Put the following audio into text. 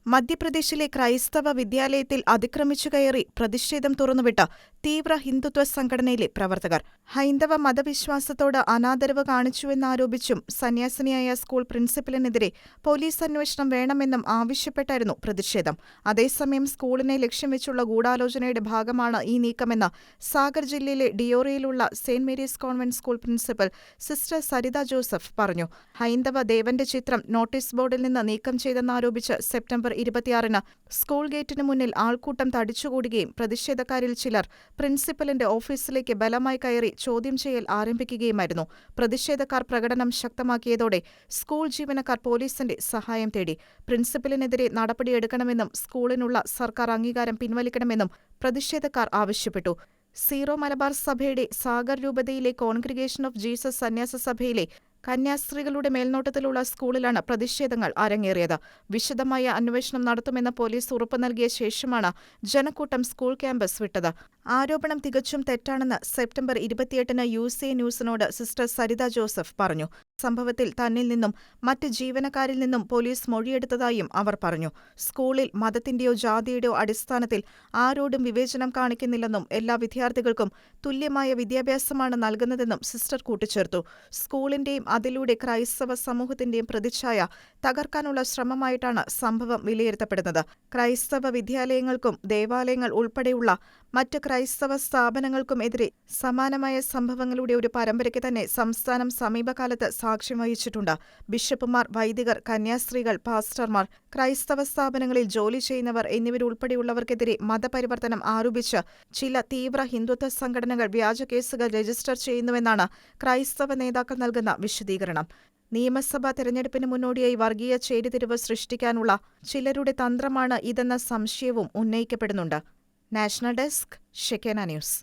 മധ്യപ്രദേശിലെ ക്രൈസ്തവ വിദ്യാലയത്തിൽ അതിക്രമിച്ചു കയറി പ്രതിഷേധം തുറന്നുവിട്ട തീവ്ര ഹിന്ദുത്വ സംഘടനയിലെ പ്രവർത്തകർ. ഹൈന്ദവ മതവിശ്വാസത്തോട് അനാദരവ് കാണിച്ചുവെന്നാരോപിച്ചും സന്യാസിനിയായ സ്കൂൾ പ്രിൻസിപ്പലിനെതിരെ പോലീസ് അന്വേഷണം വേണമെന്നും ആവശ്യപ്പെട്ടായിരുന്നു പ്രതിഷേധം. അതേസമയം സ്കൂളിനെ ലക്ഷ്യം വെച്ചുള്ള ഗൂഢാലോചനയുടെ ഭാഗമാണ് ഈ നീക്കമെന്ന് സാഗർ ജില്ലയിലെ ഡിയോറയിലുള്ള saint Mary's convent school principal sister Sarita Joseph പറഞ്ഞു. ഹൈന്ദവ ദേവന്റെ ചിത്രം നോട്ടീസ് ബോർഡിൽ നിന്ന് നീക്കം ചെയ്തെന്നാരോപിച്ച് സെപ്റ്റംബർ 26-ന് സ്കൂൾ ഗേറ്റിനു മുന്നിൽ ആൾക്കൂട്ടം തടിച്ചുകൂടുകയും പ്രതിഷേധക്കാരിൽ ചിലർ പ്രിൻസിപ്പലിന്റെ ഓഫീസിലേക്ക് ബലമായി കയറി ചോദ്യം ചെയ്യൽ ആരംഭിക്കുകയുമായിരുന്നു. പ്രതിഷേധക്കാർ പ്രകടനം ശക്തമാക്കിയതോടെ സ്കൂൾ ജീവനക്കാർ പോലീസിന്റെ സഹായം തേടി. പ്രിൻസിപ്പലിനെതിരെ നടപടിയെടുക്കണമെന്നും സ്കൂളിനുള്ള സർക്കാർ അംഗീകാരം പിൻവലിക്കണമെന്നും പ്രതിഷേധക്കാർ ആവശ്യപ്പെട്ടു. സീറോ മലബാർ സഭയുടെ സാഗർ രൂപതയിലെ കോൺഗ്രിഗേഷൻ ഓഫ് ജീസസ് സന്യാസ സഭയിലെ കന്യാസ്ത്രീകളുടെ മേൽനോട്ടത്തിലുള്ള സ്കൂളിലാണ് പ്രതിഷേധങ്ങൾ അരങ്ങേറിയത്. വിശദമായ അന്വേഷണം നടത്തുമെന്ന് പോലീസ് ഉറപ്പു നൽകിയ ശേഷമാണ് ജനക്കൂട്ടം സ്കൂൾ ക്യാമ്പസ് വിട്ടത്. ആരോപണം തികച്ചും തെറ്റാണെന്ന് സെപ്റ്റംബർ 28-ന് USA ന്യൂസിനോട് സിസ്റ്റർ സരിത ജോസഫ് പറഞ്ഞു. സംഭവത്തിൽ തന്നിൽ നിന്നും മറ്റ് ജീവനക്കാരിൽ നിന്നും പോലീസ് മൊഴിയെടുത്തതായും അവർ പറഞ്ഞു. സ്കൂളിൽ മതത്തിന്റെയോ ജാതിയുടെയോ അടിസ്ഥാനത്തിൽ ആരോടും വിവേചനം കാണിക്കുന്നില്ലെന്നും എല്ലാ വിദ്യാർത്ഥികൾക്കും തുല്യമായ വിദ്യാഭ്യാസമാണ് നൽകുന്നതെന്നും സിസ്റ്റർ കൂട്ടിച്ചേർത്തു. സ്കൂളിന്റെയും അതിലൂടെ ക്രൈസ്തവ സമൂഹത്തിന്റെയും പ്രതിച്ഛായ തകർക്കാനുള്ള ശ്രമമായിട്ടാണ് സംഭവം വിലയിരുത്തപ്പെടുന്നത്. ക്രൈസ്തവ വിദ്യാലയങ്ങൾക്കും ദേവാലയങ്ങൾ ഉൾപ്പെടെയുള്ള മറ്റ് ക്രൈസ്തവ സ്ഥാപനങ്ങൾക്കും എതിരെ സമാനമായ സംഭവങ്ങളുടെ ഒരു പരമ്പരയ്ക്ക് തന്നെ സംസ്ഥാനം സമീപകാലത്ത് സാക്ഷ്യം വഹിച്ചിട്ടുണ്ട്. ബിഷപ്പുമാർ, വൈദികർ, കന്യാസ്ത്രീകൾ, പാസ്റ്റർമാർ, ക്രൈസ്തവ സ്ഥാപനങ്ങളിൽ ജോലി ചെയ്യുന്നവർ എന്നിവരുൾപ്പെടെയുള്ളവർക്കെതിരെ മതപരിവർത്തനം ആരോപിച്ച് ചില തീവ്ര ഹിന്ദുത്വ സംഘടനകൾ വ്യാജ കേസുകൾ രജിസ്റ്റർ ചെയ്യുന്നുവെന്നാണ് ക്രൈസ്തവ നേതാക്കൾ നൽകുന്ന വിശദീകരണം. നിയമസഭാ തെരഞ്ഞെടുപ്പിന് മുന്നോടിയായി വർഗീയ ചേരിതിരിവ് സൃഷ്ടിക്കാനുള്ള ചിലരുടെ തന്ത്രമാണ് ഇതെന്ന സംശയവും ഉന്നയിക്കപ്പെടുന്നുണ്ട്. National desk, Shekinah news.